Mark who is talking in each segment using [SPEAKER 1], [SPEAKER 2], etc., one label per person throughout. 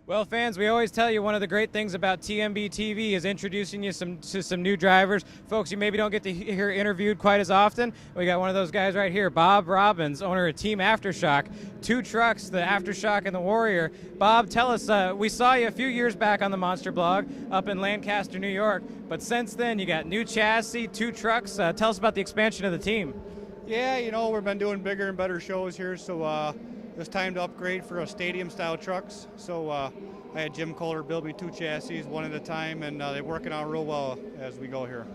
[SPEAKER 1] Well, fans, we always tell you one of the great things about TMB TV is introducing you to some new drivers. Folks you maybe don't get to hear interviewed quite as often. We got one of those guys right here, Bob Robbins, owner of Team Aftershock. Two trucks, the Aftershock and the Warrior. Bob, tell us, we saw you a few years back on the Monster blog up in Lancaster, New York, but since then you got new chassis, two trucks. Tell us about the expansion of the team.
[SPEAKER 2] Yeah, you know, we've been doing bigger and better shows here, so it's time to upgrade for stadium-style trucks. So I had Jim Koehler build me two chassis, one at a time, and they're working out real well as we go here.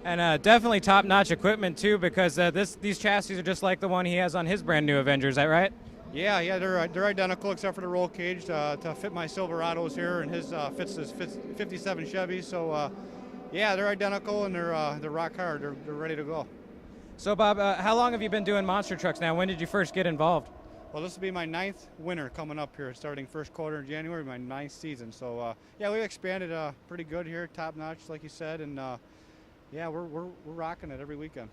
[SPEAKER 1] And definitely top-notch equipment, too, because these chassis are just like the one he has on his brand-new Avenger. Is that right?
[SPEAKER 2] Yeah, they're identical except for the roll cage to fit my Silverados here, and his fits 57 Chevy. So, yeah, they're identical, and they're rock hard. They're ready to go.
[SPEAKER 1] So, Bob, how long have you been doing monster trucks now? When did you first get involved?
[SPEAKER 2] Well, this will be my 9th winter coming up here, starting first quarter in January, my 9th season. So, yeah, we've expanded pretty good here, top notch, like you said, and yeah, we're rocking it every weekend.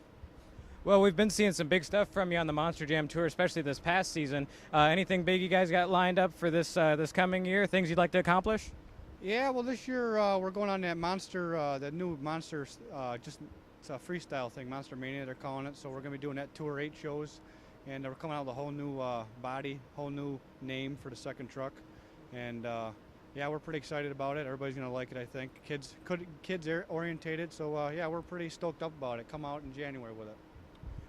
[SPEAKER 1] Well, we've been seeing some big stuff from you on the Monster Jam Tour, especially this past season. Anything big you guys got lined up for this coming year? Things you'd like to accomplish?
[SPEAKER 2] Yeah, well, this year we're going on that Monster, that new Monster, it's a freestyle thing, Monster Mania they're calling it. So we're going to be doing that tour 8 shows. And we're coming out with a whole new body, whole new name for the second truck, and yeah, we're pretty excited about it. Everybody's gonna like it, I think. Kids orientated, so yeah, we're pretty stoked up about it. Come out in January with it.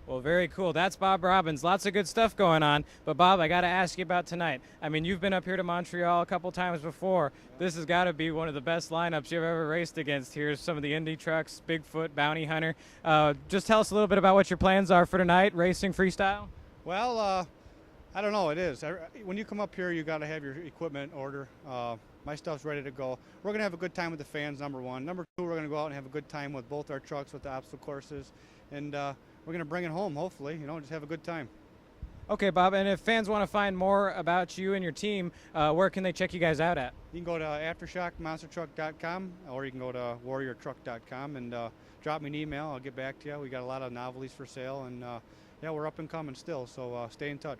[SPEAKER 1] Well, very cool. That's Bob Robbins. Lots of good stuff going on. But Bob, I got to ask you about tonight. I mean, you've been up here to Montreal a couple times before. This has got to be one of the best lineups you've ever raced against. Here's some of the Indy trucks, Bigfoot, Bounty Hunter. Just tell us a little bit about what your plans are for tonight, racing freestyle.
[SPEAKER 2] Well, I don't know. It is. When you come up here, you got to have your equipment in order. My stuff's ready to go. We're going to have a good time with the fans, number one. Number two, we're going to go out and have a good time with both our trucks with the obstacle courses. And we're going to bring it home, hopefully, you know, just have a good time.
[SPEAKER 1] Okay, Bob, and if fans want to find more about you and your team, where can they check you guys out at?
[SPEAKER 2] You can go to aftershockmonstertruck.com, or you can go to warriortruck.com and drop me an email. I'll get back to you. We got a lot of novelties for sale, and yeah, we're up and coming still, so stay in touch.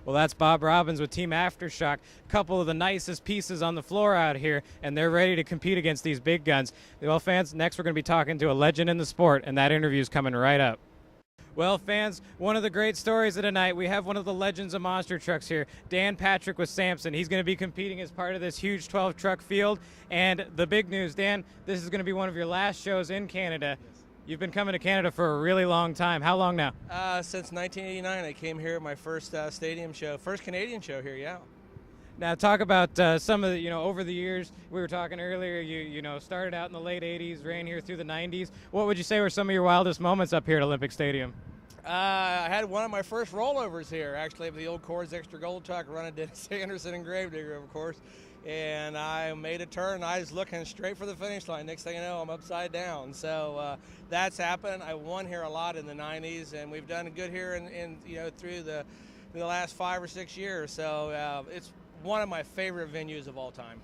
[SPEAKER 1] Well, that's Bob Robbins with Team Aftershock. A couple of the nicest pieces on the floor out here, and they're ready to compete against these big guns. Well, fans, next we're going to be talking to a legend in the sport, and that interview is coming right up. Well, fans, one of the great stories of tonight, we have one of the legends of monster trucks here, Dan Patrick with Samson. He's going to be competing as part of this huge 12 truck field. And the big news, Dan, this is going to be one of your last shows in Canada. You've been coming to Canada for a really long time. How long now?
[SPEAKER 3] Since 1989. I came here at my first stadium show, first Canadian show here, yeah.
[SPEAKER 1] Now talk about some of the, you know, over the years, we were talking earlier, you know, started out in the late 80s, ran here through the 90s. What would you say were some of your wildest moments up here at Olympic Stadium?
[SPEAKER 3] I had one of my first rollovers here, actually, with the old Coors Extra Gold truck running Dennis Anderson and Gravedigger, of course. And I made a turn. I was looking straight for the finish line. Next thing you know, I'm upside down. So that's happened. I won here a lot in the 90s, and we've done good here in you know, through the last 5 or 6 years. So it's one of my favorite venues of all time.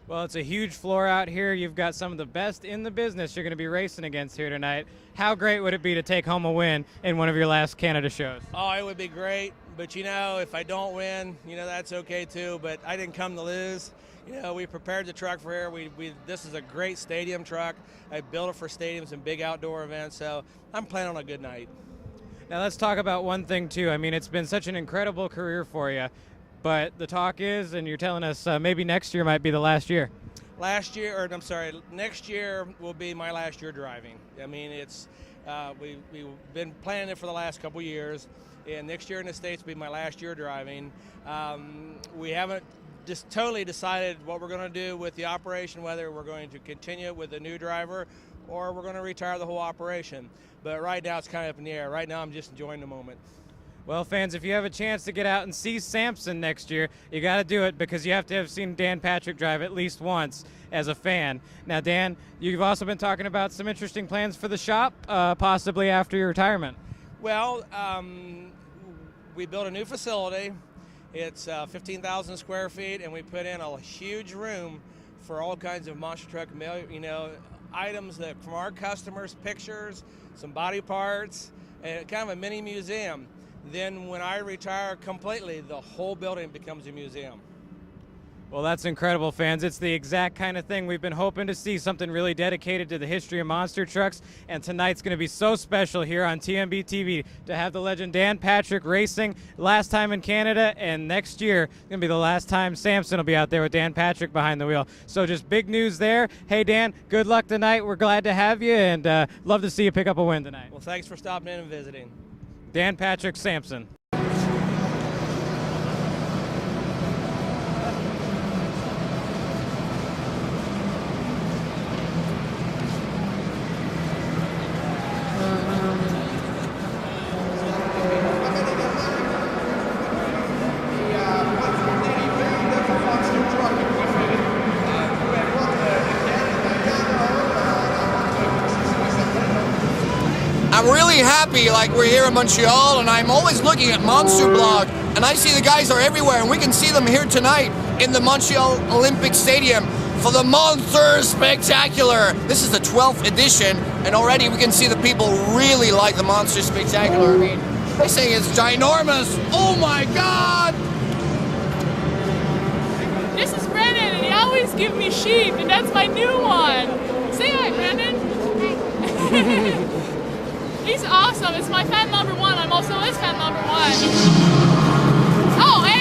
[SPEAKER 1] Well, it's a huge floor out here. You've got some of the best in the business you're going to be racing against here tonight. How great would it be to take home a win in one of your last Canada shows?
[SPEAKER 3] Oh, it would be great. But, you know, if I don't win, you know, that's okay too. But I didn't come to lose. You know, we prepared the truck for here. This is a great stadium truck. I built it for stadiums and big outdoor events. So I'm planning on a good night.
[SPEAKER 1] Now let's talk about one thing too. I mean, it's been such an incredible career for you. But the talk is, and you're telling us maybe next year might be the last year.
[SPEAKER 3] Next year will be my last year driving. I mean, it's we've been planning it for the last couple years, and next year in the States will be my last year driving. We haven't just totally decided what we're going to do with the operation, whether we're going to continue it with a new driver or we're going to retire the whole operation. But right now it's kind of up in the air. Right now I'm just enjoying the moment.
[SPEAKER 1] Well, fans, if you have a chance to get out and see Samson next year, you got to do it because you have to have seen Dan Patrick drive at least once as a fan. Now, Dan, you've also been talking about some interesting plans for the shop, possibly after your retirement.
[SPEAKER 3] Well, we built a new facility. It's 15,000 square feet, and we put in a huge room for all kinds of monster truck, you know, items that from our customers, pictures, some body parts, and kind of a mini museum. Then when I retire completely, the whole building becomes a museum.
[SPEAKER 1] Well, that's incredible, fans. It's the exact kind of thing we've been hoping to see, something really dedicated to the history of monster trucks. And tonight's going to be so special here on TMB TV to have the legend Dan Patrick racing last time in Canada, and next year going to be the last time Samson will be out there with Dan Patrick behind the wheel. So just big news there. Hey, Dan, good luck tonight. We're glad to have you, and love to see you pick up a win tonight.
[SPEAKER 3] Well, thanks for stopping in and visiting.
[SPEAKER 1] Dan Patrick, Samson.
[SPEAKER 4] I'm really happy, like we're here in Montreal, and I'm always looking at Monster Blog, and I see the guys are everywhere, and we can see them here tonight in the Montreal Olympic Stadium for the Monster Spectacular. This is the 12th edition, and already we can see the people really like the Monster Spectacular. I mean, they say it's ginormous. Oh my God!
[SPEAKER 5] This is Brennan, and he always gives me sheep, and that's my new one. Say hi, Brennan. He's awesome. It's my fan number one. I'm also his fan number one. Oh, hey.